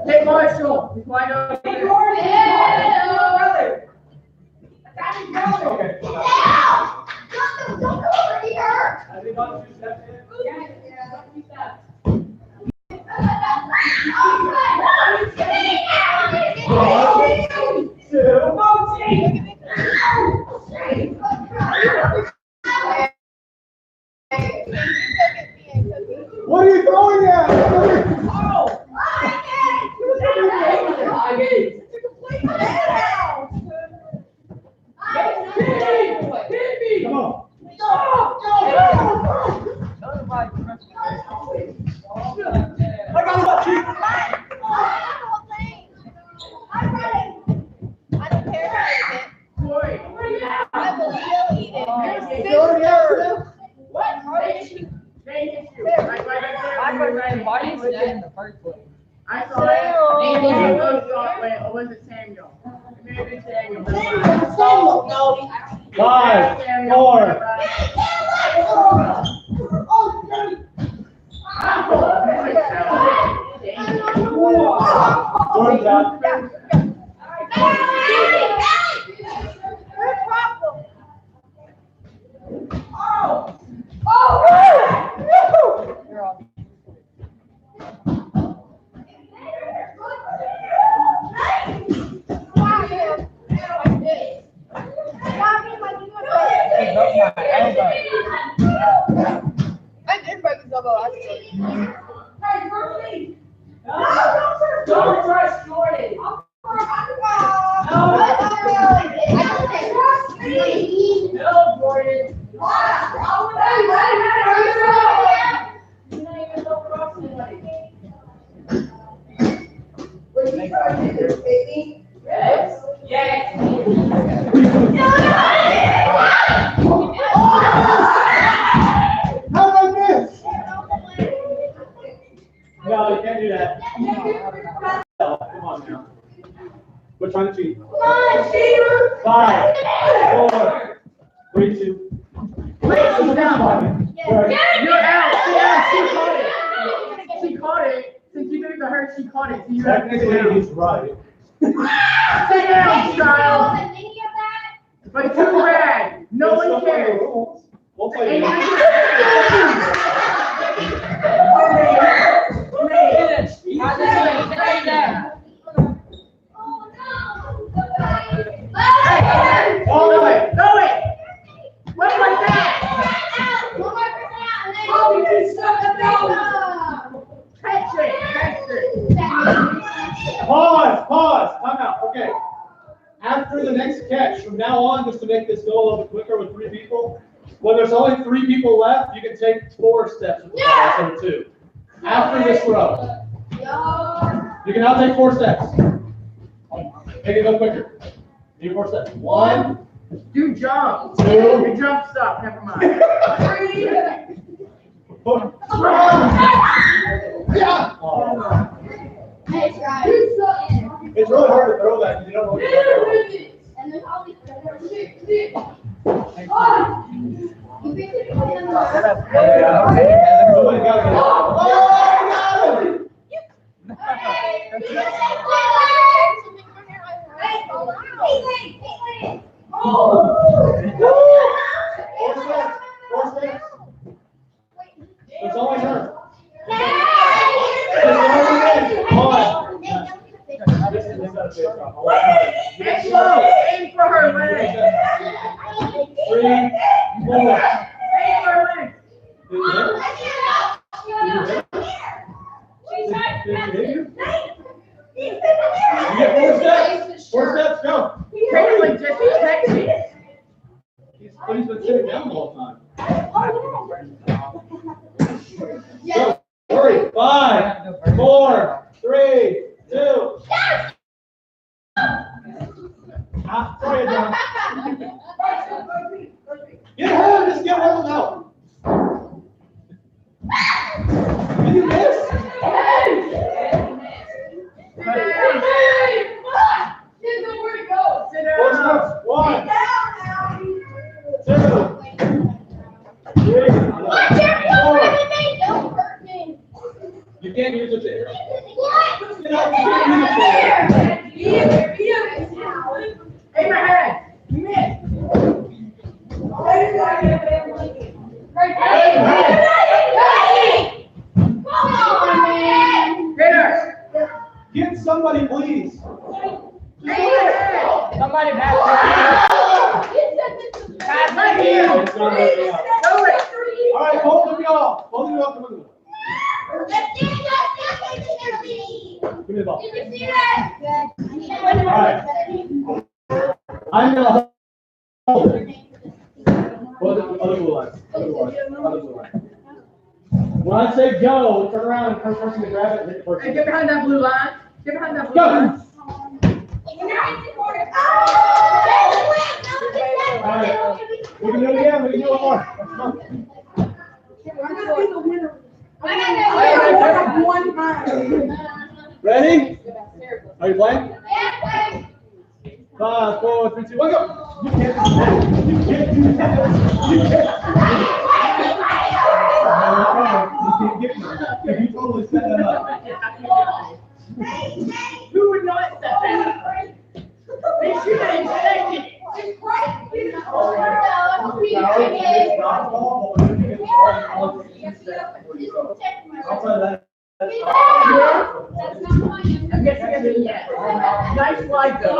Hey, Marshall, he's wide open. Hey, Gordon. Yeah, brother. Okay. Don't come over here. Have you gone 2 steps yet? Yeah, 2 steps. What are you throwing at? Oh! Come on. I got what, Chief? I saw it. Maybe it was it Samuel? Maybe Samuel. No. 5, 4. Gordon down. Don't trust Jordan. No, Jordan. Yes. Yes. How about this? No, you can't do that. Come on now. We're trying to cheat. 5, 4, 3, 2. Wait, she's down. Right. You're out. Yeah, she caught it. She caught it. Since you gave it to her, she caught it. So you're out. Technically, he's right. Sit down, child. But too bad. No We'll one still play the cares. rules. We'll play And the you rules. Oh, no way. No way. Wait like that. Catch it. Catch it. Pause. Time out. Okay. After the next catch, from now on, just to make this go a little bit quicker with 3 people, when there's only 3 people left, you can take 4 steps with the ball instead of 2. After this row, you can now take 4 steps. Make it go quicker. Do 4 steps. 1, Do jump. 2. Your jump stop. Never mind. 4. Yeah. Oh. It's really hard to throw that because you don't know what you're doing. Somebody got it. Oh, he got it. Four steps. It's only her. Get slow. Aim for her leg. 3, 4. Aim for her leg. You get 4 steps. 4 steps, go. Caitlin, just text it. He's been sitting down the whole time. Go. Hurry. 5, 4, 3, 2. Throw it down. Get her. Just get one out. Did you miss? Sit 4 down. steps. 1, 2, 3, 4. You can't use it there. Get out. Get somebody, please. Somebody back. Pass right here. All right, both of y'all. Both of y'all come with me. Give me the ball. All right. I'm gonna hold it. Other blue line. Other blue line. When I say go, turn around and first person to grab it and hit the first. Hey, get behind that blue line. Get behind that blue Go. line. All right. We can do it again. We can do it more. Come on. Ready? Are you playing? 5, 4, 3, 2, 1, go! You can't do that. You can't do that. You can't get me. You totally set that up. Who would not set that up? They should have expected it. Nice slide though.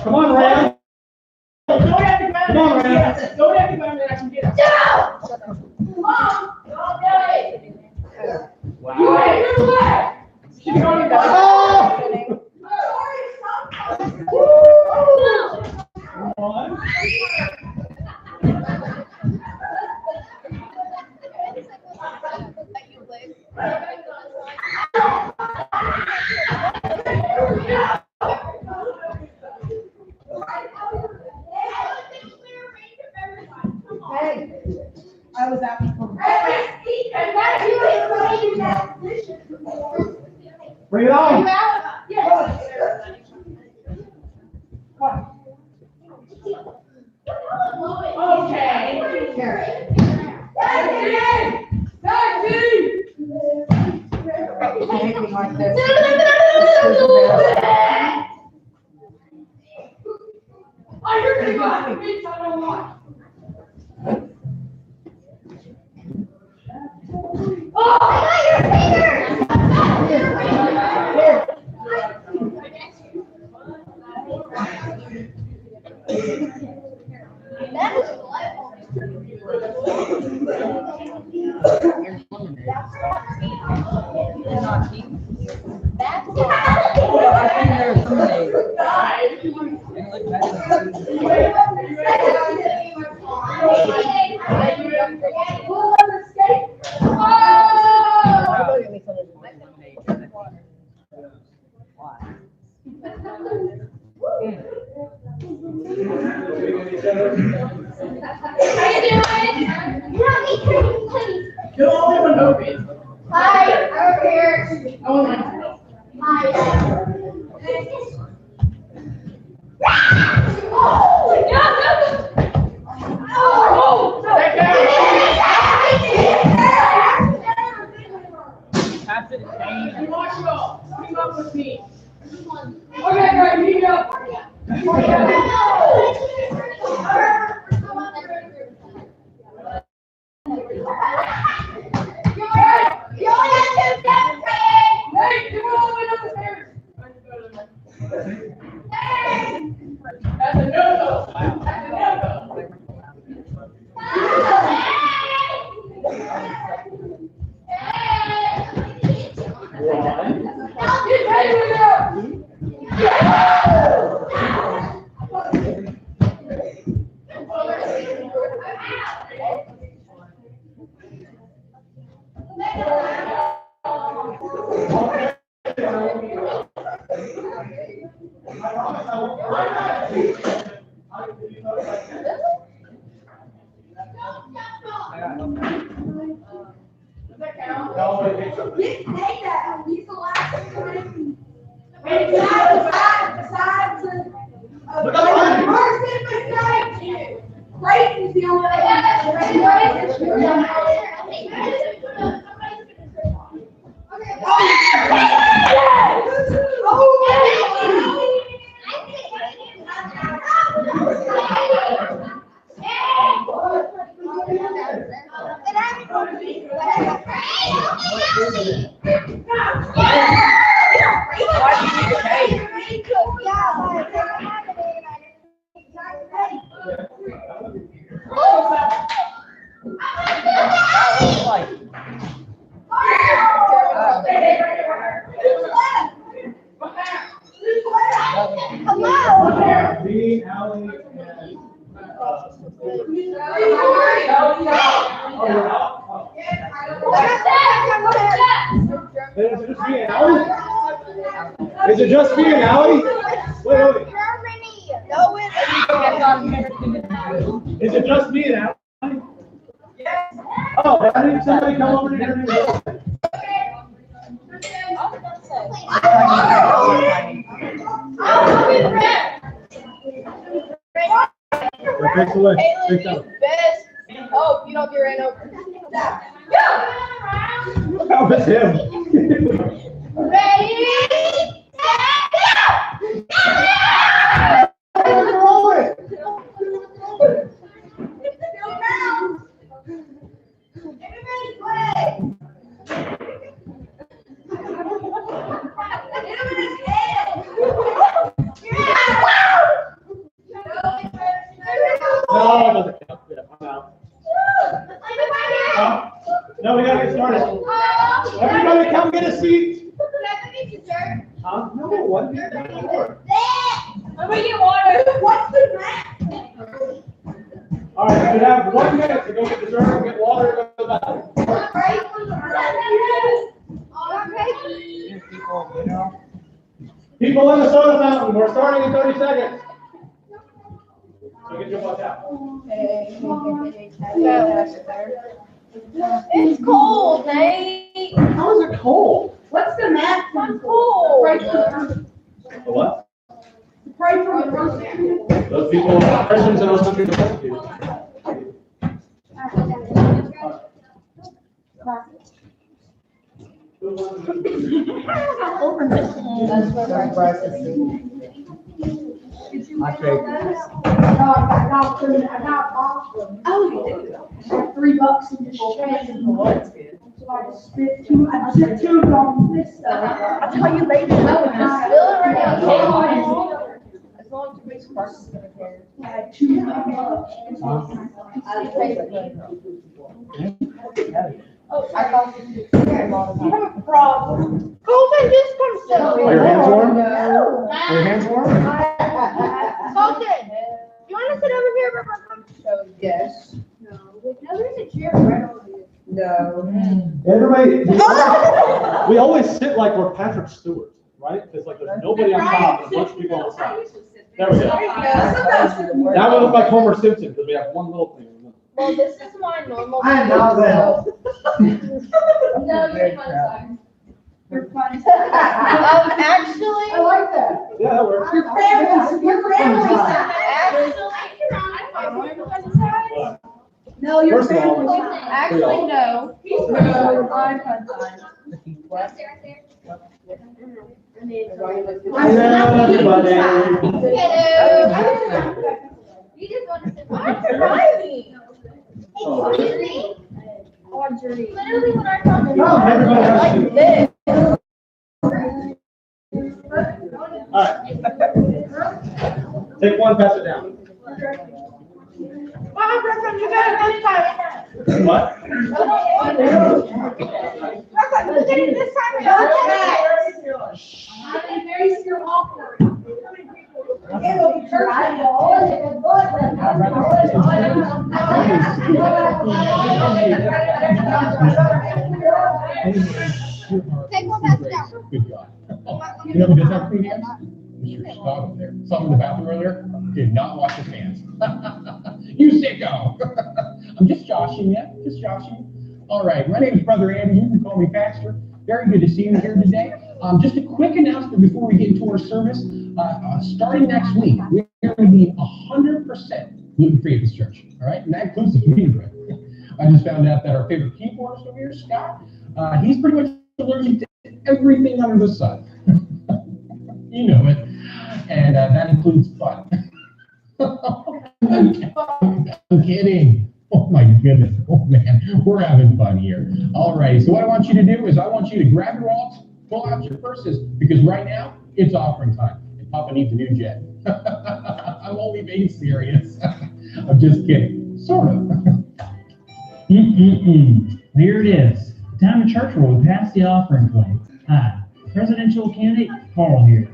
Come on, Ram. Don't have to grab it. Come on, Ram. Don't have to grab it. I can get it. Wow. Keep going, guys. I was out before. Bring it on. Anything like this. The only one open. Hi, over here. Only. Hi. Oh! Back down. Pass it. You watch it all. Keep up with me. Okay, right, here you go. didn't say that. He's the last one. Besides person besides you. Creighton's the only one. Me, Allie, Is it just me and Allie? Wait. Is it just me and Allie? Oh, I need somebody come over here and Hope you don't get ran over. How was him? Ready? Everybody play. No, it doesn't count. Yeah, I'm out. No, we gotta get started. Everybody come get a seat. Huh? No, what? Let me get water. What's the math? All right, you have 1 minute to go get dessert, get water, and go to the bathroom. People in the soda fountain, we're starting in 30 seconds. So get your butt out. It's cold, Nate. How is it cold? What's the math? I'm cold. The what? Pray for the first. Those people, Christians in those countries are persecuted. I take I got Boston. Oh, you did? $3 in the shade. So I just spent two of them on this stuff. I'll tell you later. Spill it right now. As long as you make sparks, it's gonna care. I had $2. I call you. You have a problem. Colton just comes to. Are your hands warm? No. Are your hands warm? Colton, you wanna sit over here, So, Yes. no, there's a chair right over here. No. Everybody, we always sit like we're Patrick Stewart, right? Because like there's nobody on top and a bunch of people on the side. There we go. Now we look like Homer Simpson because we have one little thing. Well, this is my normal. I know that. You're funny. Actually. I like that. Yeah, that works. Your family What? No, your First of all, family. Actually, no. No, I'm fine. Hello, everybody. You just want to sit. I'm driving. Literally when I talk to No, everybody has to. Like this. All right. Take one, pass it down. You got it this time. What? This time. I'm very still awkward. It'll be church. Take one pass it down. Good God. You know who did that for me? Mr. Scott over there. Saw him in the bathroom earlier. Did not wash his hands. You sicko. I'm just joshing you. Just joshing. All right. My name is Brother Andy. You can call me Pastor. Very good to see you here today. Just a quick announcement before we get into our service. Starting next week, we're going to be 100% gluten-free at this church. All right, and that includes the community bread. I just found out that our favorite keyboardist over here, Scott, he's pretty much allergic to everything under the sun. You know it, and that includes fun. I'm kidding. Oh my goodness. Oh man, we're having fun here. All right, so what I want you to do is I want you to grab your wallets, pull out your purses, because right now it's offering time, and Papa needs a new jet. I'm only being serious. I'm just kidding. Sort of. Here it is. Time in church where we pass the offering plate. Hi, presidential candidate Carl here.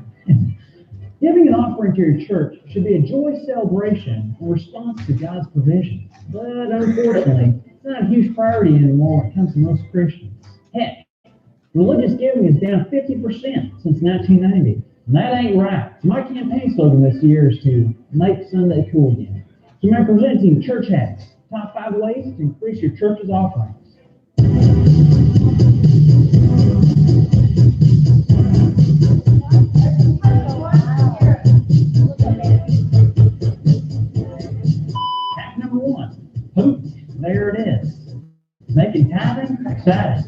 Giving an offering to your church should be a joyous celebration in response to God's provision. But unfortunately, it's not a huge priority anymore when it comes to most Christians. Heck, religious giving is down 50% since 1990. And that ain't right. So my campaign slogan this year is to make Sunday cool again. So I'm presenting church hacks, top 5 ways to increase your church's offerings. Hack number 1, boom, there it is. Making tithing exciting.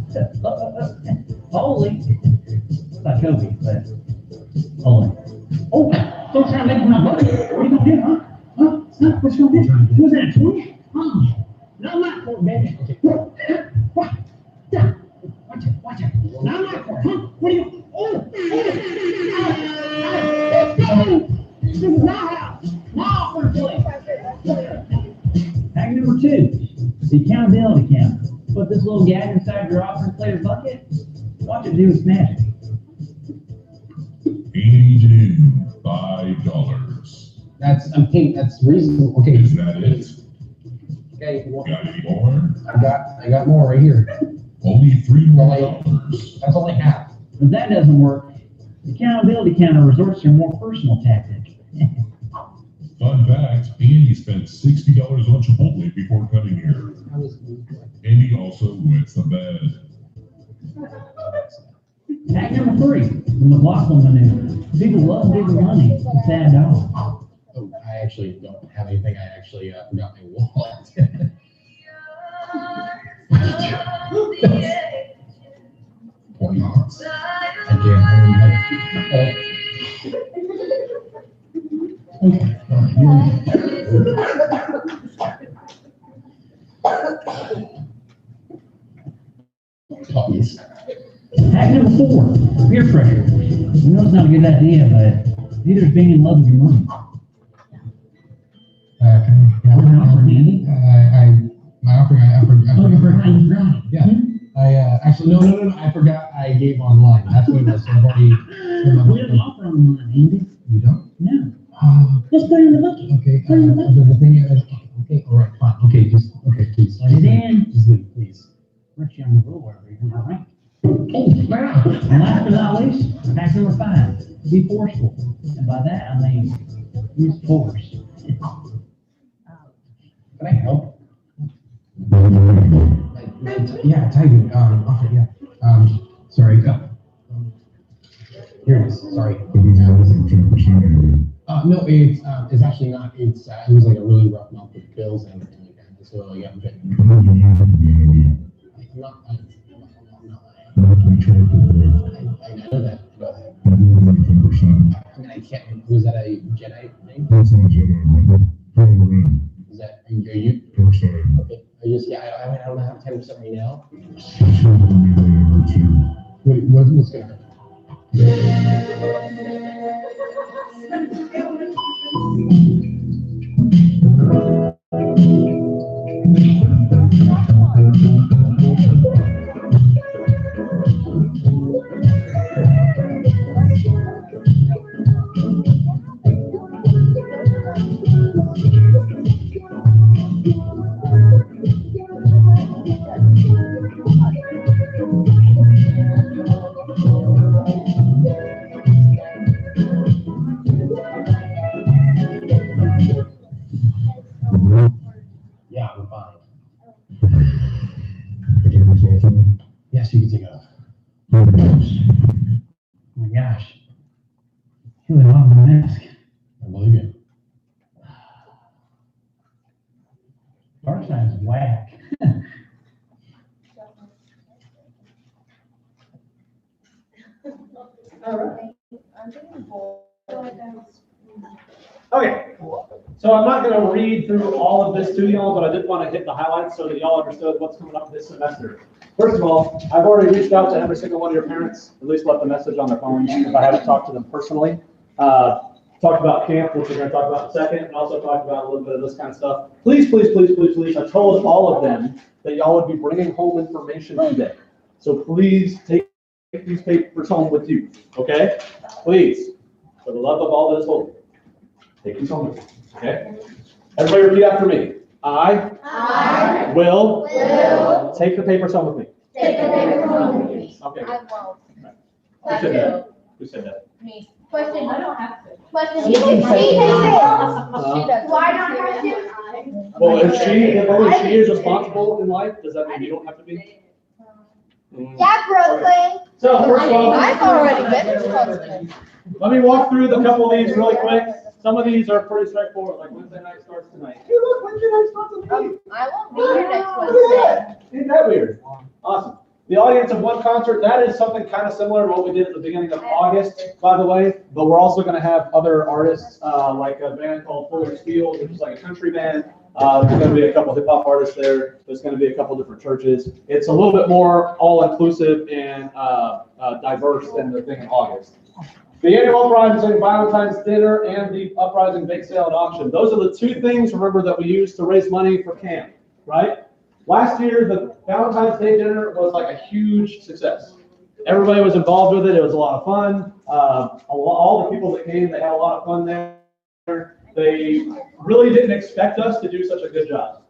Holy, not Kobe, but holy. Oh, don't try to make my money. What are you gonna do, huh? Huh? What you gonna do? Was that a 20? Oh, no, I'm not for baby. Watch it. No, I'm not for huh? What are you? Oh, this is my house. My offering plate. Hack number 2, the accountability counter. Put this little gag inside your offering plate or bucket. Watch it do its magic. 82, $5. That's reasonable. Okay. Is that it? Okay. Well, Got any more? I got more right here. Only $3 more. That's only half. If that doesn't work, the accountability counter resorts to a more personal tactic. Fun fact, Andy spent $60 on Chipotle before coming here. Andy also wets the bed. Hack number 3, the McLaughlin maneuver. People love big money. It's a sad dog. Oh, I actually don't have anything. I actually forgot my wallet. $20. Puppies. Hack number 4, peer pressure. We know it's not a good idea, but neither is being in love with your money. My offering, I forgot. Oh, you forgot you brought it. Yeah. Actually, no. I forgot I gave online. That's what it was. So I've already. We don't offer online, Andy. You don't? No. Just put it in the bucket. Okay. Put it in the bucket. The thing is, okay. All right. Fine. Okay. Please. Let it in. Just leave, please. Rich young girl over here, all right? Oh, wow. And last but not least, hack number 5, be forceful. And by that, I mean use force. Can I help? Yeah, typing. Okay, yeah. Sorry. Here it is. Sorry. No, it's actually not. It was like a really rough month with bills and everything like that. So yeah, I'm not. I know that. I mean, I can't. Was that a Jedi thing? That's not Jedi. Is that? Are you? Dark side. Okay. I don't have 10% right now. Number 2. Wait, what's gonna happen? Yeah, we're fine. Yes, you can take it off. Dark side is whack. Okay, so I'm not gonna read through all of this to y'all, but I did want to hit the highlights so that y'all understood what's coming up this semester. First of all, I've already reached out to every single one of your parents, at least left a message on their phone if I haven't talked to them personally. Talked about camp, which we're gonna talk about in a second, and also talked about a little bit of this kind of stuff. Please, please, please, please, please, I told all of them that y'all would be bringing home information today. So please take these papers home with you, okay? Please, for the love of all that is holy. Take these home with you, okay? Everybody repeat after me. I will take the papers home with me. Take the papers home with me. Okay. I won't. Who said that? Who said that? Me. Question. I don't have to. Question. You can say She it. does. Do I not have to? Well, if she is responsible in life, does that mean you don't have to be? Yeah, Brooklyn. So first of all, I've already been responsible. let me walk through the couple of these really quick. Some of these are pretty straightforward, like Wednesday night starts tonight. Hey, look, Wednesday night starts tonight. I won't be here next Wednesday. Isn't that weird? Awesome. The audience of one concert, that is something kind of similar to what we did at the beginning of August, by the way. But we're also going to have other artists, like a band called Fuller's Field, which is like a country band. There's going to be a couple hip hop artists there. There's going to be a couple different churches. It's a little bit more all-inclusive and diverse than the thing in August. The annual Uprising Valentine's Dinner and the Uprising Bake Sale and Auction. Those are the two things, remember, that we use to raise money for camp, right? Last year, the Valentine's Day dinner was like a huge success. Everybody was involved with it. It was a lot of fun. All the people that came, they had a lot of fun there. They really didn't expect us to do such a good job,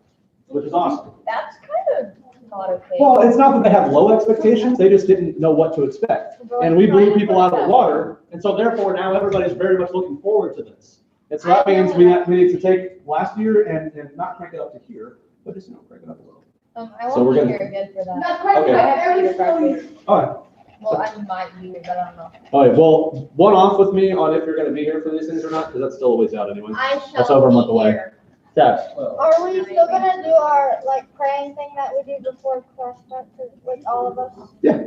which is awesome. That's kind of not okay. Well, it's not that they have low expectations. They just didn't know what to expect. And we blew people out of the water. And so therefore, now everybody's very much looking forward to this. And so that means we need to take last year and not crank it up to here, but just, crank it up a little. I So we're won't be gonna- here again for that. That's right. Okay. I have to practice. All right. Well, I might be here, but I don't know. All right, well, one off with me on if you're gonna be here for these things or not, because that's still a ways out anyway. I That's shall over a be month away. here. Tabs. Are we still gonna do our praying thing that we do before class starts with all of us? Yeah.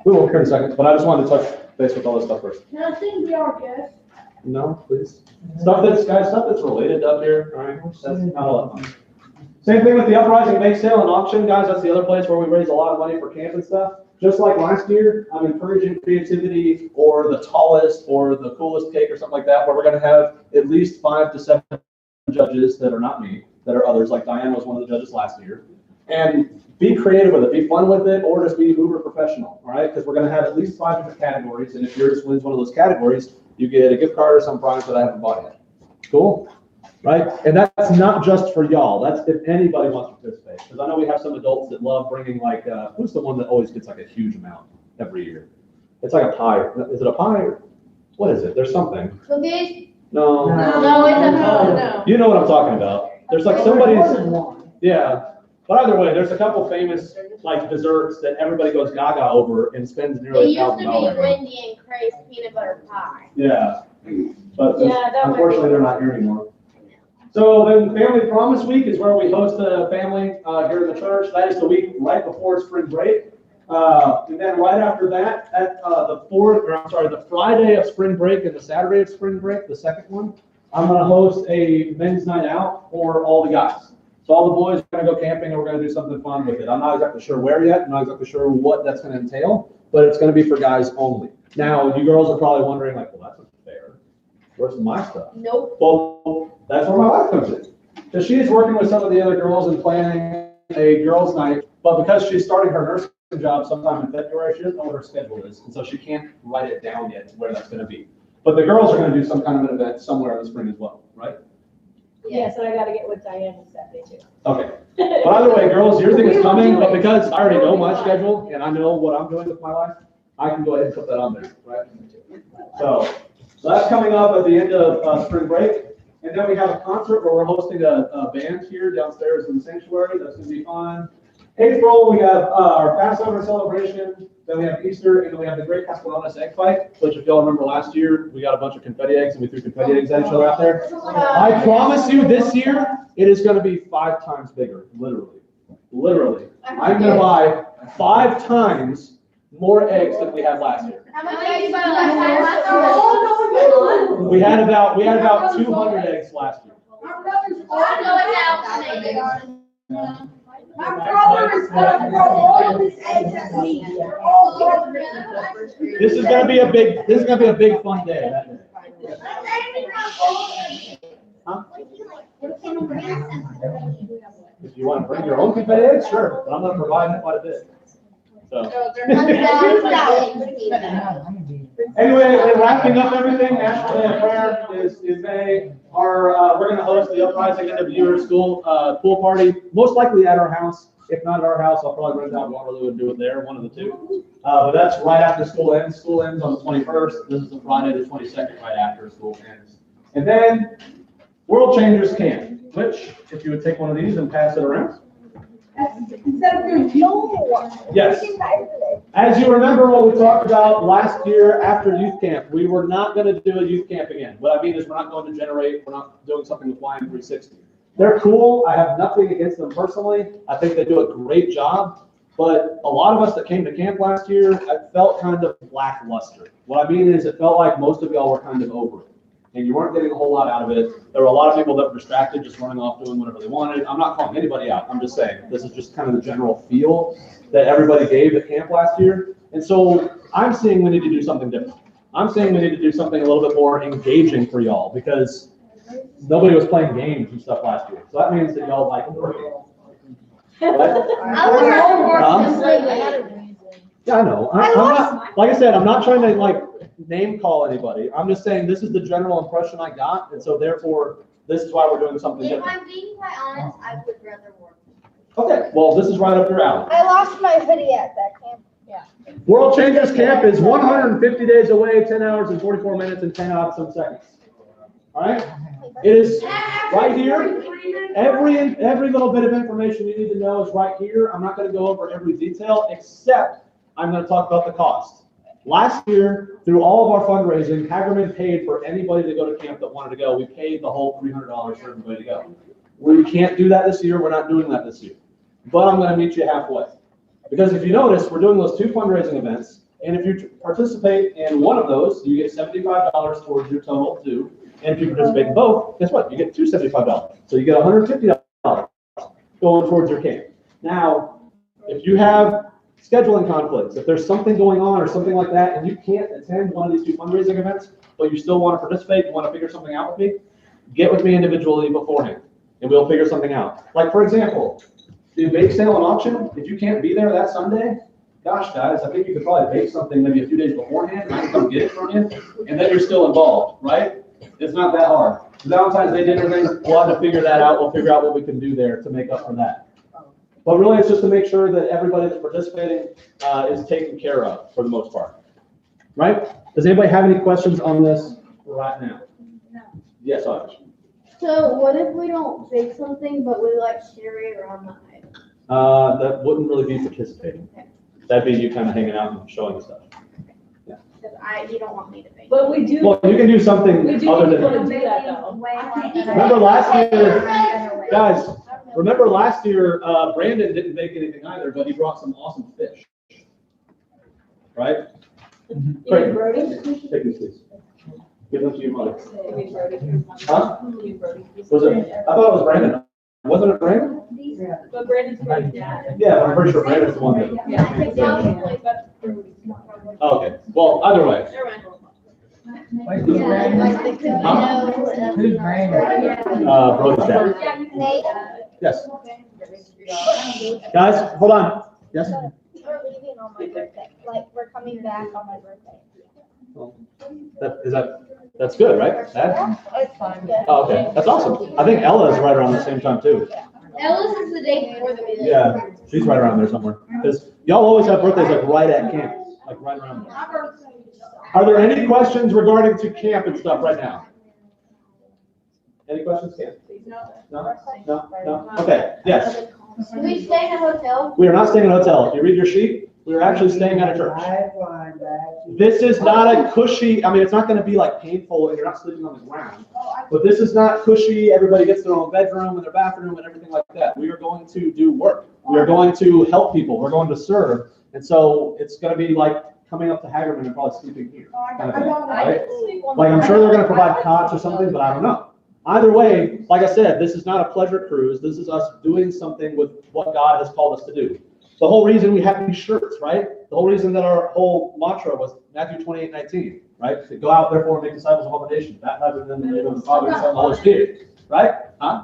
We will here in a second, but I just wanted to touch base with all this stuff first. Can I sing Be Our Guest? No, please. Stuff that's related up here, all right? That's not a lot of fun. Same thing with the Uprising Bake Sale and Auction, guys. That's the other place where we raise a lot of money for camp and stuff. Just like last year, I'm encouraging creativity or the tallest or the coolest cake or something like that, where we're gonna have at least 5 to 7 judges that are not me, that are others, like Diane was one of the judges last year. And be creative with it, be fun with it, or just be uber professional, all right? Because we're gonna have at least 5 different categories, and if yours wins one of those categories, you get a gift card or some prize that I haven't bought yet. Cool? Right? And that's not just for y'all, that's if anybody wants to participate. Because I know we have some adults that love bringing who's the one that always gets like a huge amount every year? It's like a pie. Is it a pie or what is it? There's something. Cookies? No. No, it's a no. You know what I'm talking about. There's like somebody's, yeah. But either way, there's a couple famous like desserts that everybody goes gaga over and spends It nearly used to be $1,000. Wendy and Cray's peanut butter pie. Yeah. But Yeah, that might unfortunately, be- they're not here anymore. So then Family Promise Week is where we host a family here in the church. That is the week right before spring break. And then right after that, at the Friday of spring break and the Saturday of spring break, the second one, I'm gonna host a men's night out for all the guys. So all the boys are gonna go camping and we're gonna do something fun with it. I'm not exactly sure where yet. I'm not exactly sure what that's gonna entail, but it's gonna be for guys only. Now, you girls are probably wondering like, well, that's not fair. Where's my stuff? Nope. Well, that's where my wife comes in. Because she's working with some of the other girls and planning a girls' night, but because she's starting her nursing job sometime in February, she doesn't know what her schedule is, and so she can't write it down yet where that's gonna be. But the girls are gonna do some kind of an event somewhere in the spring as well, right? Yes, and I gotta get with Diane on Saturday too. Okay. But either way, girls, your thing is coming, but because I already know my schedule and I know what I'm doing with my life, I can go ahead and put that on there, right? So that's coming up at the end of spring break. And then we have a concert where we're hosting a band here downstairs in the sanctuary. That's gonna be fun. April, we have our Passover celebration, then we have Easter, and then we have the Great Cascarones egg fight, which if y'all remember last year, we got a bunch of confetti eggs and we threw confetti eggs at each other out there. I promise you this year, it is gonna be 5 times bigger, literally. Literally. I'm gonna buy 5 times more eggs than we had last year. How much did you buy last year? We had about 200 eggs last year. My brother is gonna throw all his eggs at me. All over me. This is gonna be a big fun day. That day. Huh? If you want to bring your own confetti eggs, sure, but I'm gonna provide quite a bit. So. Anyway, and wrapping up everything, National Day of Prayer is May. We're gonna host the Uprising end of year school pool party, most likely at our house. If not at our house, I'll probably rent out Waterloo and do it there, one of the two. But that's right after school ends. School ends on the 21st. This is the Friday, the 22nd, right after school ends. And then World Changers Camp, which, if you would take one of these and pass it around. Instead of doing Yes. As you remember what we talked about last year after youth camp, we were not going to do a youth camp again. What I mean is we're not going to generate, we're not doing something with Flying 360. They're cool. I have nothing against them personally. I think they do a great job. But a lot of us that came to camp last year, it felt kind of lackluster. What I mean is it felt like most of y'all were kind of over it. And you weren't getting a whole lot out of it. There were a lot of people that were distracted, just running off doing whatever they wanted. I'm not calling anybody out. I'm just saying this is just kind of the general feel that everybody gave at camp last year. And so I'm saying we need to do something different. I'm saying we need to do something a little bit more engaging for y'all because nobody was playing games and stuff last year. So that means that y'all like working. Yeah, I know. I'm not, like I said, I'm not trying to like name call anybody. I'm just saying this is the general impression I got, and so therefore this is why we're doing something If different. I'm being quite honest, I would rather work. Okay, well this is right up your alley. I lost my hoodie at that camp. World Changers Camp is 150 days away, 10 hours and 44 minutes and 10 out some seconds. All right? It is right here. Every little bit of information you need to know is right here. I'm not going to go over every detail, except I'm going to talk about the cost. Last year, through all of our fundraising, Hagerman paid for anybody to go to camp that wanted to go. We paid the whole $300 for everybody to go. We can't do that this year. We're not doing that this year. But I'm going to meet you halfway. Because if you notice, we're doing those 2 fundraising events. And if you participate in one of those, you get $75 towards your total too. And if you participate in both, guess what? You get $275. So you get $150 going towards your camp. Now, if you have scheduling conflicts, if there's something going on or something like that, and you can't attend one of these 2 fundraising events, but you still want to participate, you want to figure something out with me, get with me individually beforehand, and we'll figure something out. Like, for example, the bake sale and auction, if you can't be there that Sunday, gosh, guys, I think you could probably bake something maybe a few days beforehand, and I can come get it from you, and then you're still involved, right? It's not that hard. Valentine's Day dinner thing, we'll have to figure that out. We'll figure out what we can do there to make up for that. But really, it's just to make sure that everybody that's participating is taken care of for the most part, right? Does anybody have any questions on this right now? No. Yes, Audrey. So what if we don't bake something, but we like share it around the night? That wouldn't really be participating. That'd be you kind of hanging out and showing stuff. Because you don't want me to bake. But we do. Well, you can do something We do other need people to than. do that though. Remember last year, guys? Remember last year, Brandon didn't make anything either, but he brought some awesome fish. Right? Great. Take these, please. Give them to your mother. Huh? Was it? I thought it was Brandon. Wasn't it Brandon? But Brandon's Brandon's dad. Yeah, but I'm pretty sure Brandon's the one that. Oh, okay. Well, either way. Who's Brody's dad. Nate, Yes. Guys, hold on. Yes. we're leaving on my birthday. Like, we're coming back on my birthday. Well, that's good, right? Dad? It's fine. Oh, okay. That's awesome. I think Ella is right around the same time too. Ellis is the day before the meeting. Yeah, she's right around there somewhere. Because y'all always have birthdays like right at camp, like right around there. Are there any questions regarding to camp and stuff right now? Any questions, Camp? No? No? No? Okay, yes. Do we stay in a hotel? We are not staying in a hotel. If you read your sheet, we are actually staying at a church. This is not a cushy, I mean, it's not gonna be like painful and you're not sleeping on the ground. But this is not cushy, everybody gets their own bedroom and their bathroom and everything like that. We are going to do work. We are going to help people. We're going to serve. And so it's gonna be like coming up to Hagerman and probably sleeping here. Kind of thing, right? Like, I'm sure they're gonna provide cots or something, but I don't know. Either way, like I said, this is not a pleasure cruise. This is us doing something with what God has called us to do. The whole reason we have these shirts, right? The whole reason that our whole mantra was Matthew 28:19, right? To go out, therefore, and make disciples of all the nations, baptizing them in the name of the Father, and the Son, and the Holy Spirit, right? Huh?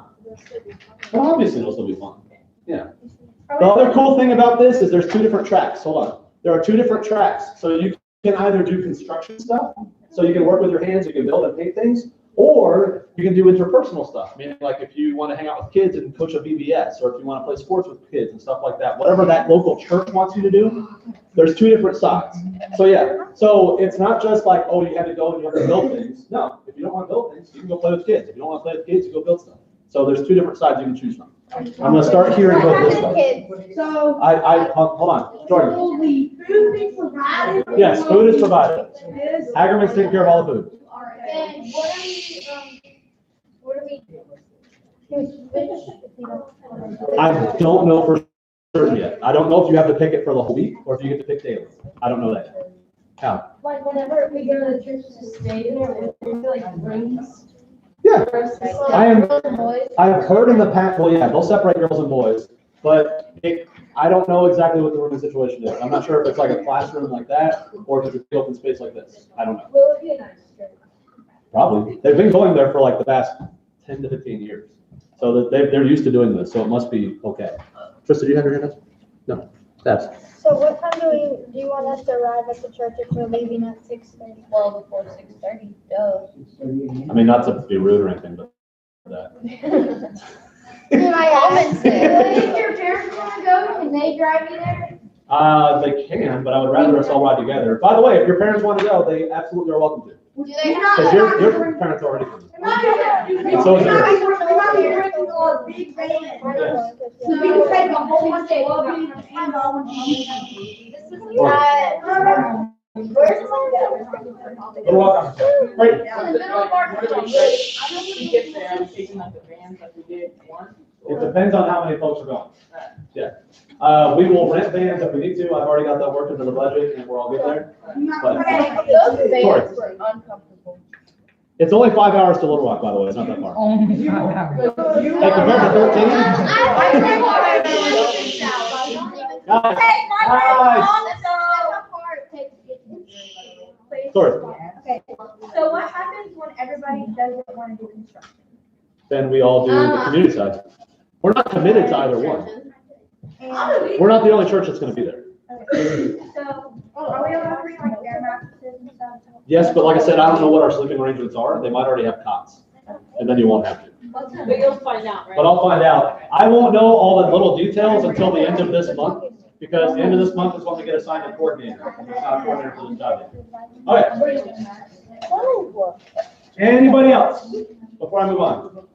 Well, obviously, it'll still be fun. Yeah. The other cool thing about this is there's two different tracks. Hold on. There are two different tracks. So you can either do construction stuff, so you can work with your hands, you can build and paint things, or you can do interpersonal stuff, meaning like if you want to hang out with kids and coach a VBS, or if you want to play sports with kids and stuff like that, whatever that local church wants you to do, there's two different sides. So yeah, so it's not just like, oh, you have to go and you have to build things. No, if you don't want to build things, you can go play with kids. If you don't want to play with kids, you go build stuff. So there's two different sides you can choose from. I'm going to start here and go this way. So. Hold on, Jordan. Will the food be provided? Yes, food is provided. Hagerman's taking care of all the food. And what are we I don't know for certain yet. I don't know if you have to pick it for the whole week or if you get to pick daily. I don't know that yet. How? Like whenever we go to the church to stay there, we feel like rooms. Yeah. I've heard in the past, well, yeah, they'll separate girls and boys, but I don't know exactly what the rooming situation is. I'm not sure if it's like a classroom like that or if it's an open space like this. I don't know. Will it be a nice church? Probably. They've been going there for like the past 10 to 15 years. So that they're used to doing this, so it must be okay. Trista, do you have your hand up? No. That's. So what time do you want us to arrive at the church if we're leaving at 6:30? Well, before 6:30, duh. I mean, not to be rude or anything, but that. My comments If your parents want to go, can they drive you there? They can, but I would rather us all ride together. By the way, if your parents want to go, they absolutely are welcome to. Do they have? Because your parents are already coming. And so is yours. a big van. So we can take a whole bunch of luggage and all of You're welcome. Right. It depends on how many folks are going. Yeah. We will rent vans if we need to. I've already got that worked into the budget and we're all good there. But Those vans were uncomfortable. it's only 5 hours to Little Rock, by the way. It's not that far. Hey, compared to 13. Sorry. Okay, so what happens when everybody doesn't want to do construction? Then we all do the community side. We're not committed to either one. And We're not the only church that's going to be there. so, are we allowed to bring like their mattresses and stuff? Yes, but like I said, I don't know what our sleeping arrangements are. They might already have cots, and then you won't have to. But you'll find out, right? But I'll find out. I won't know all the little details until the end of this month, because the end of this month is when we get assigned a coordinator. It's not a coordinator for this job yet. Okay. Anybody else before I move on?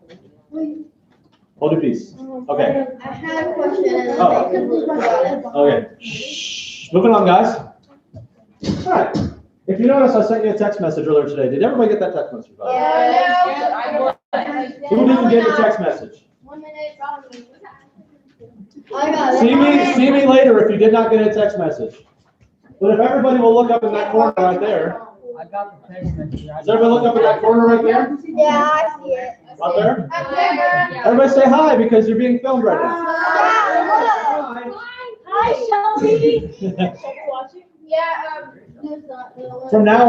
Hold your peace. Okay. I had a question. Oh. Okay. Shh. Moving on, guys. All right. If you notice, I sent you a text message earlier today. Did everybody get that text message? By the way? Who didn't get the text message? 1 minute. I got it. See me later if you did not get a text message. But if everybody will look up in that corner right there. I got the text message. Does everybody look up in that corner right there? Yeah, I see it. Up there? Hi, Everybody say hi because you're being filmed right now. Hi, Shelby. Yeah, From now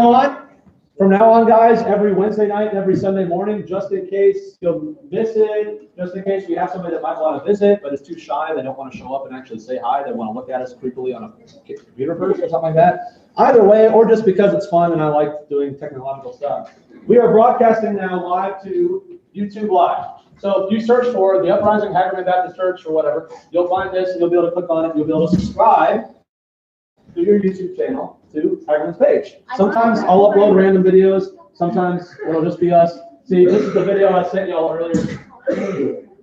on, guys, every Wednesday night and every Sunday morning, just in case you'll miss it, just in case we have somebody that might want to visit, but is too shy, they don't want to show up and actually say hi, they want to look at us creepily on a computer first or something like that. Either way, or just because it's fun and I like doing technological stuff. We are broadcasting now live to YouTube Live. So if you search for the Uprising Hagerman Baptist Church or whatever, you'll find this and you'll be able to click on it. You'll be able to subscribe to your YouTube channel, to Hagerman's page. Sometimes I'll upload random videos. Sometimes it'll just be us. See, this is the video I sent y'all earlier.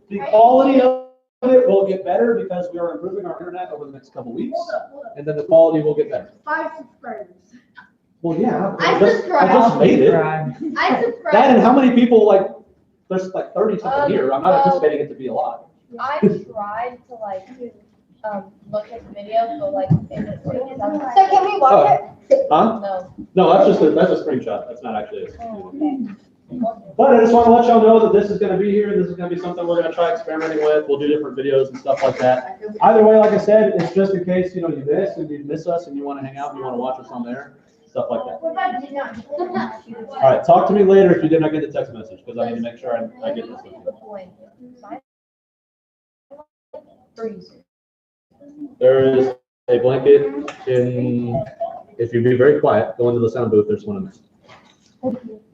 The quality of it it will get better because we are improving our internet over the next couple weeks, and then the quality will get better. 5 subscribers. Well, yeah. I I just made it. I subscribe. That and how many people, like, there's like 30 something here. I'm not anticipating it to be a lot. I tried to like, look at the videos, but like, if it's taking So can we watch it? Huh? No. No, that's a screenshot. That's not actually it. Oh, okay. But I just want to let y'all know that this is going to be here. This is going to be something we're going to try experimenting with. We'll do different videos and stuff like that. Either way, like I said, it's just in case, you miss us and you want to hang out and you want to watch us on there, stuff like that. What if I did not? All right, talk to me later if you did not get the text message, because I need to make sure I get this. There is a blanket in, if you be very quiet, go into the sound booth, there's one in there.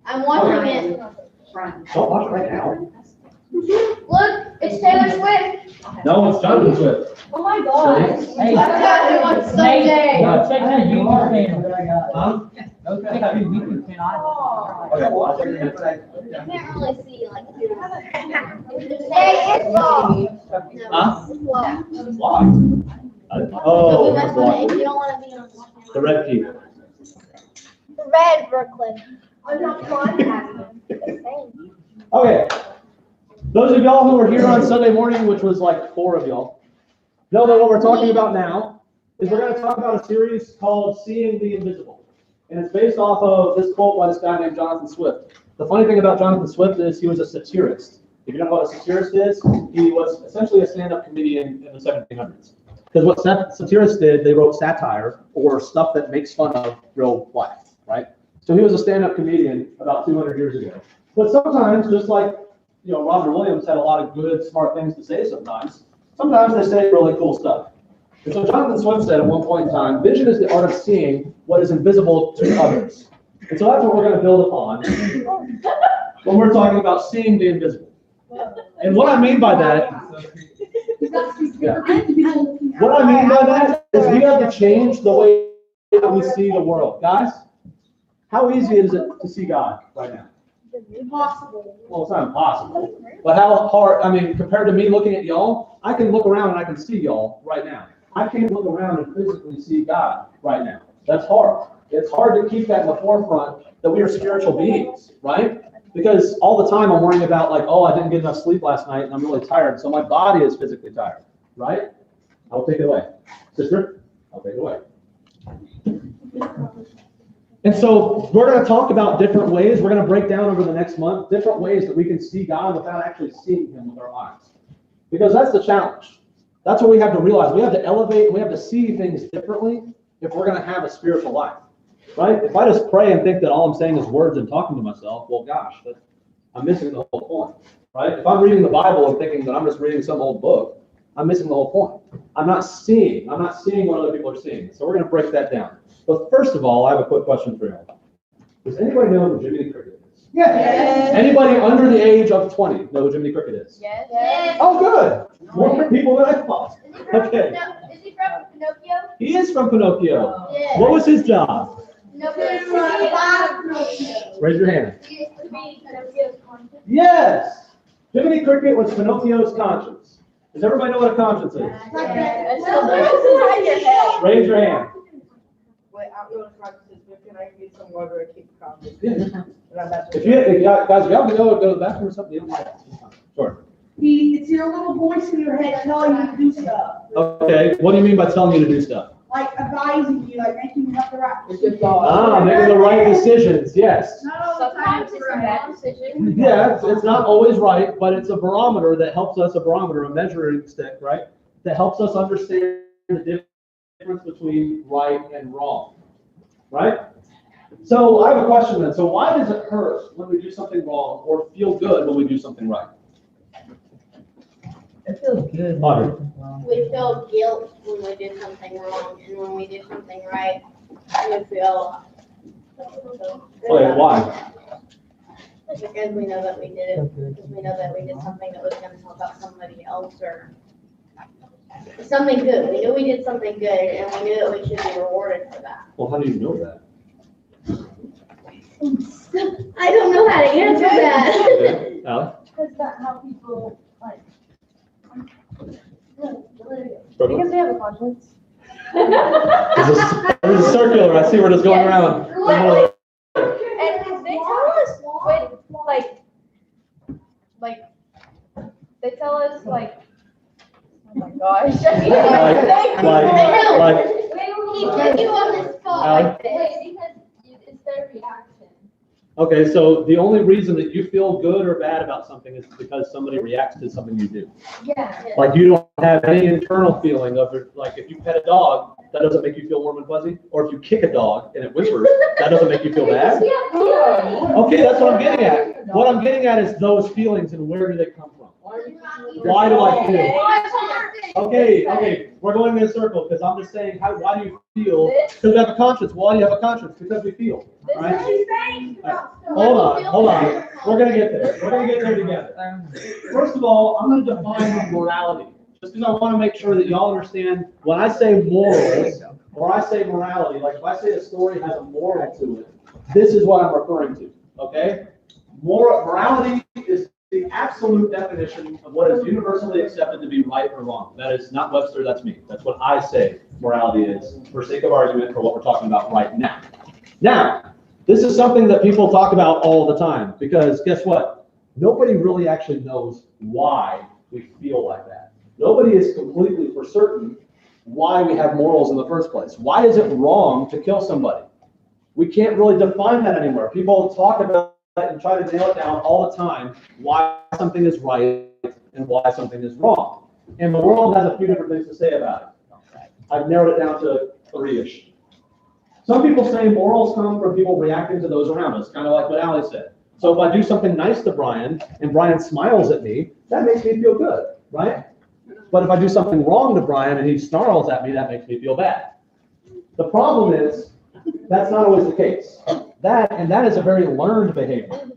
I'm watching it. Don't watch it right now. Look, it's Taylor Swift. No, it's Jonathan Swift. Oh my God. Hey, I've got to watch someday. check that YouTube channel. Huh? Check that YouTube channel. Okay, well, I'll check it in. You can't really see like. Hey, it's long. Huh? Well, Why? so Oh, we must want if you don't want to be on. the red key. The red Brooklyn. I'm not fun. Okay. Those of y'all who were here on Sunday morning, which was like 4 of y'all, know that what we're talking about now is we're going to talk about a series called Seeing the Invisible. And it's based off of this quote by this guy named Jonathan Swift. The funny thing about Jonathan Swift is he was a satirist. If you don't know what a satirist is, he was essentially a stand-up comedian in the 1700s. Because what satirists did, they wrote satire or stuff that makes fun of real life, right? So he was a stand-up comedian about 200 years ago. But sometimes, just like, Robert Williams had a lot of good, smart things to say sometimes they say really cool stuff. And so Jonathan Swift said at one point in time, vision is the art of seeing what is invisible to others. And so that's what we're going to build upon when we're talking about seeing the invisible. And what I mean by that, what I mean by that is we have to change the way that we see the world. Guys, how easy is it to see God right now? Impossible. Well, it's not impossible. But how hard, compared to me looking at y'all, I can look around and I can see y'all right now. I can't look around and physically see God right now. That's hard. It's hard to keep that in the forefront that we are spiritual beings, right? Because all the time I'm worrying about like, oh, I didn't get enough sleep last night and I'm really tired. So my body is physically tired, right? I'll take it away. Sister, I'll take it away. And so we're going to talk about different ways. We're going to break down over the next month different ways that we can see God without actually seeing him with our eyes. Because that's the challenge. That's what we have to realize. We have to elevate, we have to see things differently if we're going to have a spiritual life. Right? If I just pray and think that all I'm saying is words and talking to myself, well, gosh, I'm missing the whole point. Right? If I'm reading the Bible and thinking that I'm just reading some old book, I'm missing the whole point. I'm not seeing what other people are seeing. So we're going to break that down. But first of all, I have a quick question for you. Does anybody know who Jiminy Cricket is? Yes. Anybody under the age of 20 know who Jiminy Cricket is? Yes. Yes. Oh, good. More people than I thought. Okay. Is he from Pinocchio? He is from Pinocchio. Yes. What was his job? Pinocchio. Raise your hand. He used to be Pinocchio's conscience. Yes. Jiminy Cricket was Pinocchio's conscience. Does everybody know what a conscience is? Raise your hand. Wait, I'm going to practice this, but can I get some water to keep calm? If y'all can go to the bathroom or something, you don't mind. Sure. It's your little voice in your head telling you to do stuff. Okay. What do you mean by telling you to do stuff? Like advising you, like making you have the right. Making the right decisions. Yes. Not all the time. Sometimes it's a bad decision. Yeah, it's not always right, but it's a barometer that helps us, a measuring stick, right? That helps us understand the difference between right and wrong, right? So I have a question then. So why does it hurt when we do something wrong or feel good when we do something right? It feels good. Audrey. We feel guilt when we do something wrong, and when we do something right, we feel. Wait, why? Because we know that we did it, because we know that we did something that was going to help out somebody else or something good. We knew we did something good, and we knew that we should be rewarded for that. Well, how do you know that? I don't know how to answer that. Alex? Because that's how people like. Because we have a conscience. This is circular. I see where it's going around. And they tell us when, they tell us oh my gosh. He put you on the spot like this. Because it's their reaction. Okay, so the only reason that you feel good or bad about something is because somebody reacts to something you do. Yeah. Like you don't have any internal feeling of it. Like if you pet a dog, that doesn't make you feel warm and fuzzy. Or if you kick a dog and it whimpers, that doesn't make you feel bad. Okay, that's what I'm getting at. What I'm getting at is those feelings and where do they come from? Why do I feel? Okay, we're going in a circle because I'm just saying, why do you feel? Because we have a conscience. Why do you have a conscience? Because we feel. Right? Hold on. We're gonna get there. We're gonna get there together. First of all, I'm gonna define morality. Just because I want to make sure that y'all understand when I say morals or I say morality, like if I say a story has a moral to it, this is what I'm referring to. Okay? Morality is the absolute definition of what is universally accepted to be right or wrong. That is not Webster, that's me. That's what I say morality is, for sake of argument, for what we're talking about right now. Now, this is something that people talk about all the time, because guess what? Nobody really actually knows why we feel like that. Nobody is completely for certain why we have morals in the first place. Why is it wrong to kill somebody? We can't really define that anymore. People talk about and try to nail it down all the time, why something is right and why something is wrong. And the world has a few different things to say about it. I've narrowed it down to 3-ish. Some people say morals come from people reacting to those around us, kind of like what Allie said. So if I do something nice to Brian and Brian smiles at me, that makes me feel good, right? But if I do something wrong to Brian and he snarls at me, that makes me feel bad. The problem is, that's not always the case. That is a very learned behavior.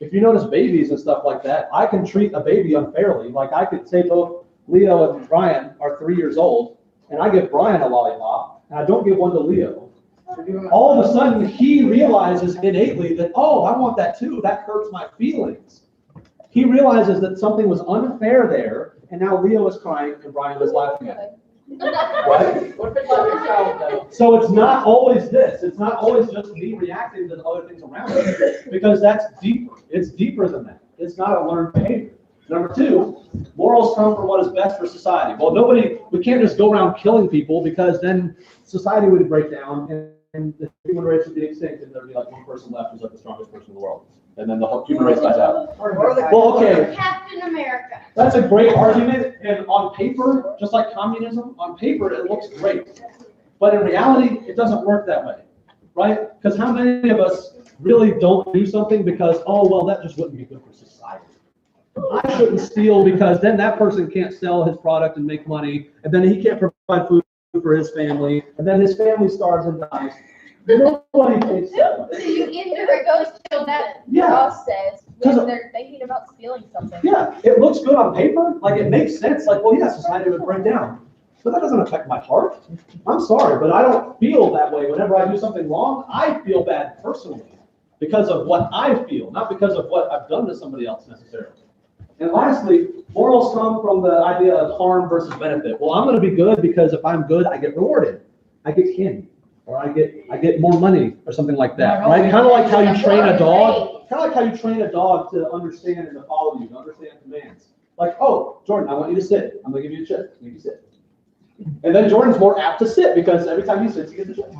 If you notice babies and stuff like that, I can treat a baby unfairly. Like I could say both Leo and Brian are 3 years old, and I give Brian a lollipop, and I don't give one to Leo. All of a sudden, he realizes innately that, oh, I want that too. That hurts my feelings. He realizes that something was unfair there, and now Leo is crying and Brian is laughing at him. Right? So it's not always this. It's not always just me reacting to the other things around me, because that's deeper. It's deeper than that. It's not a learned behavior. Number 2, morals come from what is best for society. Well, we can't just go around killing people, because then society would break down and the human race would be extinct, and there'd be like one person left who's like the strongest person in the world. And then the whole human race dies out. Well, okay. Captain America. That's a great argument, and on paper, just like communism, on paper it looks great. But in reality, it doesn't work that way, right? Because how many of us really don't do something because, oh, well, that just wouldn't be good for society. I shouldn't steal because then that person can't sell his product and make money, and then he can't provide food for his family, and then his family starves and dies. Nobody thinks that way. It goes to that process when they're thinking about stealing something. Yeah, it looks good on paper, like it makes sense, like, well, yeah, society would break down. But that doesn't affect my heart. I'm sorry, but I don't feel that way. Whenever I do something wrong, I feel bad personally because of what I feel, not because of what I've done to somebody else necessarily. And lastly, morals come from the idea of harm versus benefit. Well, I'm going to be good because if I'm good, I get rewarded. I get candy, or I get more money, or something like that, right? Kind of like how you train a dog. Kind of like how you train a dog to understand and to follow you, to understand commands. Like, oh, Jordan, I want you to sit. I'm going to give you a chip. You sit. And then Jordan's more apt to sit because every time he sits, he gets a chip.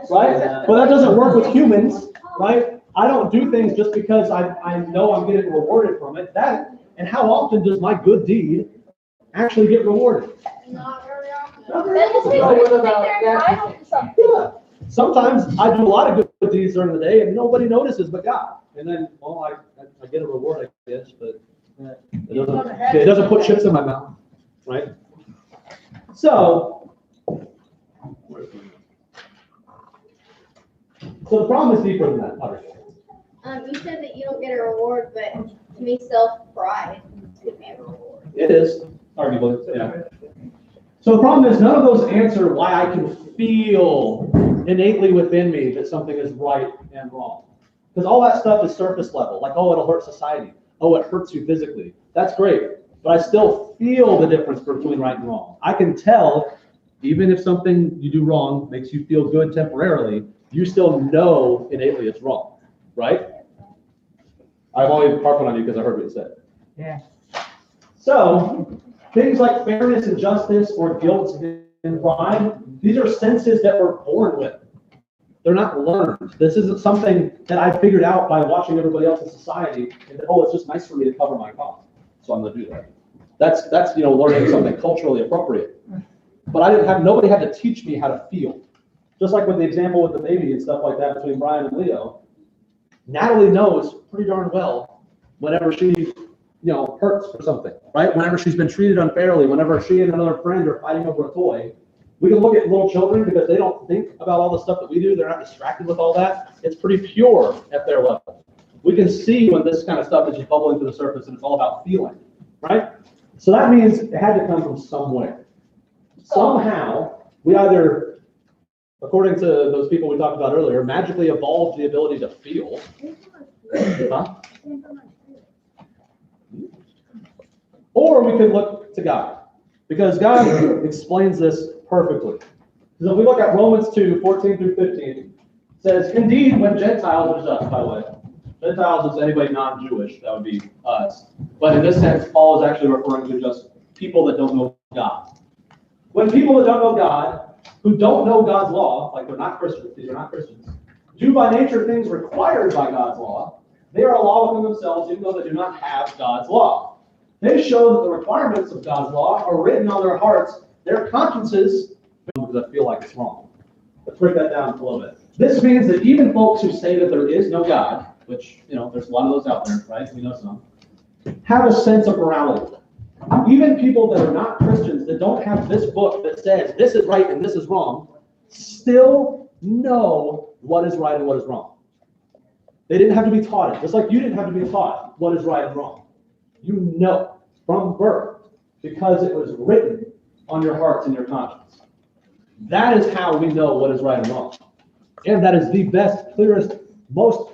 Right? But that doesn't work with humans, right? I don't do things just because I know I'm getting rewarded from it. And how often does my good deed actually get rewarded? Not very often. Not very often, right? Yeah. Sometimes I do a lot of good deeds during the day and nobody notices but God. And then, well, I get a reward, I guess, but it doesn't put chips in my mouth, right? So the problem is deeper than that. You said that you don't get a reward, but to me, self-pride could be a reward. It is, arguably, yeah. So the problem is none of those answer why I can feel innately within me that something is right and wrong. Because all that stuff is surface level, like, oh, it'll hurt society. Oh, it hurts you physically. That's great. but I still feel the difference between right and wrong. I can tell, even if something you do wrong makes you feel good temporarily, you still know innately it's wrong, right? I've only harped on you because I heard what you said. Yeah. So, things like fairness and justice or guilt and pride, these are senses that we're born with. They're not learned. This isn't something that I figured out by watching everybody else in society and that, oh, it's just nice for me to cover my cough, so I'm going to do that. That's learning something culturally appropriate. But nobody had to teach me how to feel. Just like with the example with the baby and stuff like that between Brian and Leo, Natalie knows pretty darn well whenever she, hurts for something, right? Whenever she's been treated unfairly, whenever she and another friend are fighting over a toy. We can look at little children because they don't think about all the stuff that we do. They're not distracted with all that. It's pretty pure at their level. We can see when this kind of stuff is just bubbling to the surface and it's all about feeling, right? So that means it had to come from somewhere. Somehow, we either, according to those people we talked about earlier, magically evolved the ability to feel. Huh? Or we could look to God, because God explains this perfectly. So if we look at Romans 2, 14 through 15, it says, indeed, when Gentiles, which is us, by the way, Gentiles is anybody non-Jewish, that would be us. But in this sense, Paul is actually referring to just people that don't know God. When people that don't know God, who don't know God's law, like they're not Christians, these are not Christians, do by nature things required by God's law, they are a law within themselves, even though they do not have God's law. They show that the requirements of God's law are written on their hearts, their consciences, because I feel like it's wrong. Let's break that down a little bit. This means that even folks who say that there is no God, which, there's a lot of those out there, right? We know some, have a sense of morality. Even people that are not Christians, that don't have this book that says this is right and this is wrong, still know what is right and what is wrong. They didn't have to be taught it, just like you didn't have to be taught what is right and wrong. You know from birth because it was written on your hearts and your conscience. That is how we know what is right and wrong. And that is the best, clearest, most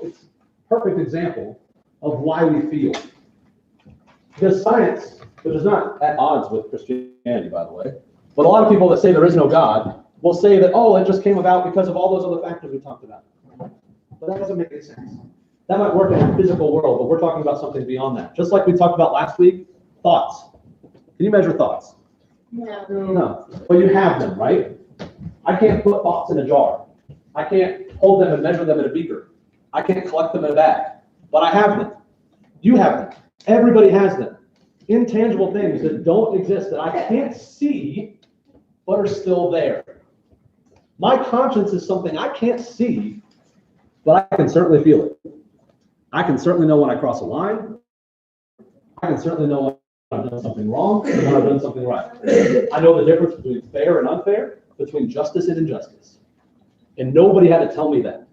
perfect example of why we feel. Because science, which is not at odds with Christianity, by the way, but a lot of people that say there is no God will say that, oh, it just came about because of all those other factors we talked about. But that doesn't make any sense. That might work in the physical world, but we're talking about something beyond that. Just like we talked about last week, thoughts. Can you measure thoughts? No. No. But you have them, right? I can't put thoughts in a jar. I can't hold them and measure them in a beaker. I can't collect them in a bag. But I have them. You have them. Everybody has them. Intangible things that don't exist, that I can't see, but are still there. My conscience is something I can't see, but I can certainly feel it. I can certainly know when I cross a line. I can certainly know when I've done something wrong and when I've done something right. I know the difference between fair and unfair, between justice and injustice. And nobody had to tell me that.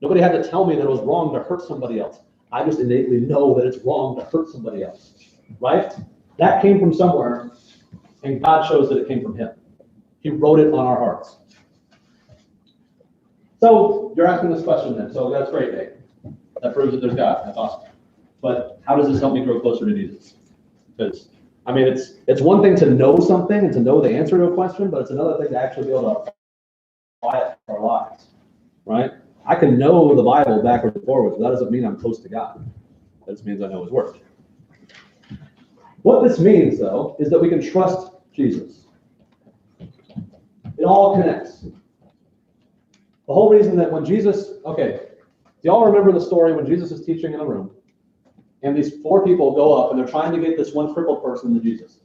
Nobody had to tell me that it was wrong to hurt somebody else. I just innately know that it's wrong to hurt somebody else, right? That came from somewhere, and God shows that it came from Him. He wrote it on our hearts. So you're asking this question then. So that's great, Nate. That proves that there's God. That's awesome. But how does this help me grow closer to Jesus? Because, it's one thing to know something and to know the answer to a question, but it's another thing to actually be able to apply it to our lives, right? I can know the Bible backwards and forwards, but that doesn't mean I'm close to God. That just means I know His Word. What this means, though, is that we can trust Jesus. It all connects. The whole reason that when Jesus, do y'all remember the story when Jesus is teaching in a room, and these 4 people go up, and they're trying to get this one crippled person to Jesus,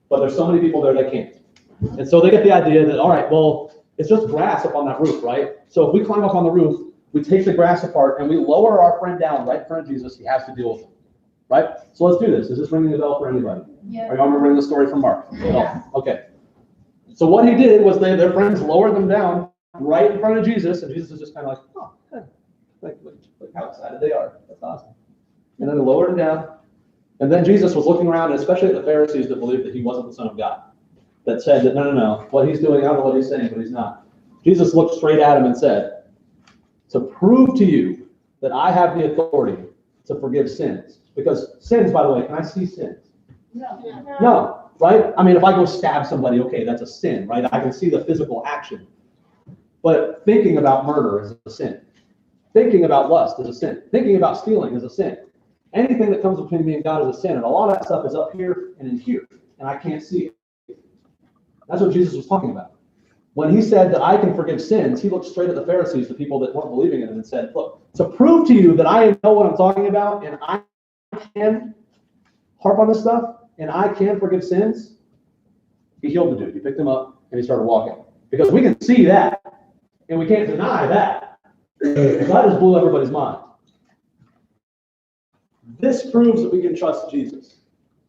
but there's so many people there they can't. And so they get the idea that, all right, well, it's just grass up on that roof, right? So if we climb up on the roof, we take the grass apart, and we lower our friend down right in front of Jesus. He has to deal with it, right? So let's do this. Is this ringing a bell for anybody? Yeah. Are y'all remembering the story from Mark? Yeah. Oh, okay. So what he did was their friends lowered them down right in front of Jesus, and Jesus is just kind of like, oh, good. Look how excited they are. That's awesome. And then they lowered him down, and then Jesus was looking around, and especially at the Pharisees that believed that he wasn't the Son of God, that said that, no, what he's doing, I don't know what he's saying, but he's not. Jesus looked straight at him and said, to prove to you that I have the authority to forgive sins, because sins, by the way, can I see sins? No, right? I mean, if I go stab somebody, okay, that's a sin, right? I can see the physical action. But thinking about murder is a sin. Thinking about lust is a sin. Thinking about stealing is a sin. Anything that comes between me and God is a sin. And a lot of that stuff is up here and in here. And I can't see it. That's what Jesus was talking about. When he said that I can forgive sins, he looked straight at the Pharisees, the people that weren't believing in him, and said, look, to prove to you that I know what I'm talking about and I can harp on this stuff and I can forgive sins, he healed the dude. He picked him up and he started walking. Because we can see that and we can't deny that. God just blew everybody's mind. This proves that we can trust Jesus.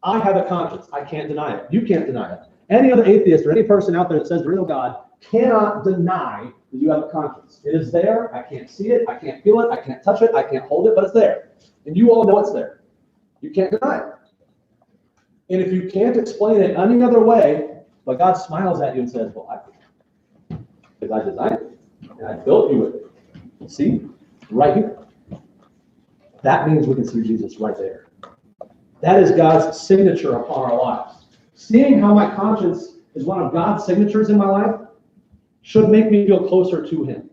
I have a conscience. I can't deny it. You can't deny it. Any other atheist or any person out there that says there is no God cannot deny that you have a conscience. It is there. I can't see it. I can't feel it. I can't touch it. I can't hold it, but it's there. And you all know it's there. You can't deny it. And if you can't explain it any other way, but God smiles at you and says, well, because I designed it and I built you with it. See? Right here. That means we can see Jesus right there. That is God's signature upon our lives. Seeing how my conscience is one of God's signatures in my life should make me feel closer to him.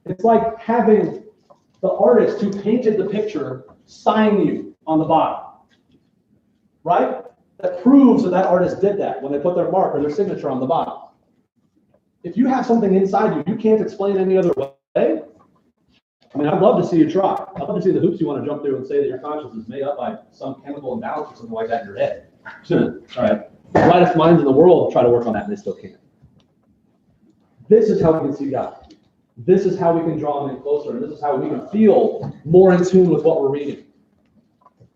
It's like having the artist who painted the picture sign you on the bottom. Right? That proves that that artist did that when they put their mark or their signature on the bottom. If you have something inside you can't explain any other way, I mean, I'd love to see you try. I'd love to see the hoops you want to jump through and say that your conscience is made up by some chemical imbalance or something like that in your head. All right. The brightest minds in the world try to work on that and they still can't. This is how we can see God. This is how we can draw him in closer. And this is how we can feel more in tune with what we're reading.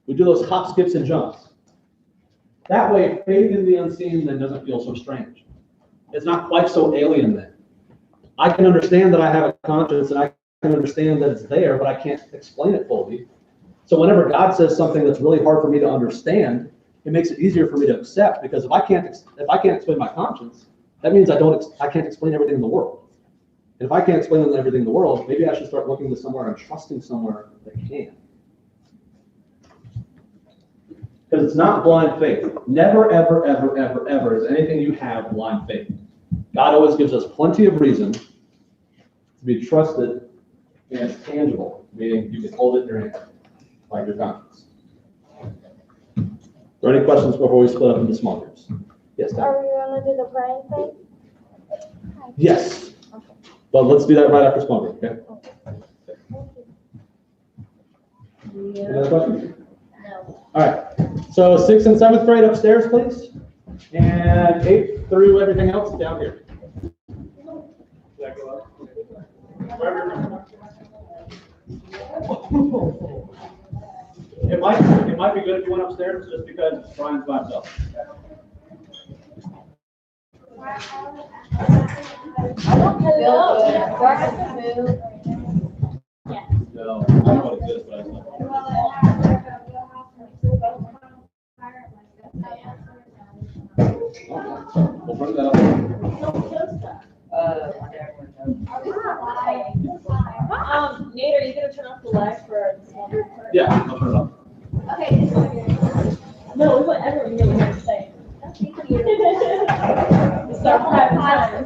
We do those hop, skips, and jumps. That way, faith in the unseen then doesn't feel so strange. It's not quite so alien then. I can understand that I have a conscience and I can understand that it's there, but I can't explain it fully. So whenever God says something that's really hard for me to understand, it makes it easier for me to accept, because if I can't explain my conscience, that means I can't explain everything in the world. And if I can't explain everything in the world, maybe I should start looking to somewhere and trusting somewhere that can. Because it's not blind faith. Never, ever, ever, ever, ever is anything you have blind faith. God always gives us plenty of reason to be trusted, and it's tangible, meaning you can hold it in your hand, like your conscience. Are there any questions before we split up into small groups? Yes, Dan? Are we going to do the praying thing? Yes. But let's do that right after small group, okay? Any other questions? No. All right. So 6th and 7th grade upstairs, please. And 8th through everything else down here. It might be good if you went upstairs just because Brian's by himself. Bill, do I have to move? No, I don't know what it is, but I don't know. We'll bring that up. Nate, are you gonna turn off the light for the small group? Yeah, I'll turn it off. Okay, this one. No, we want everyone to hear what you're saying. Start having time.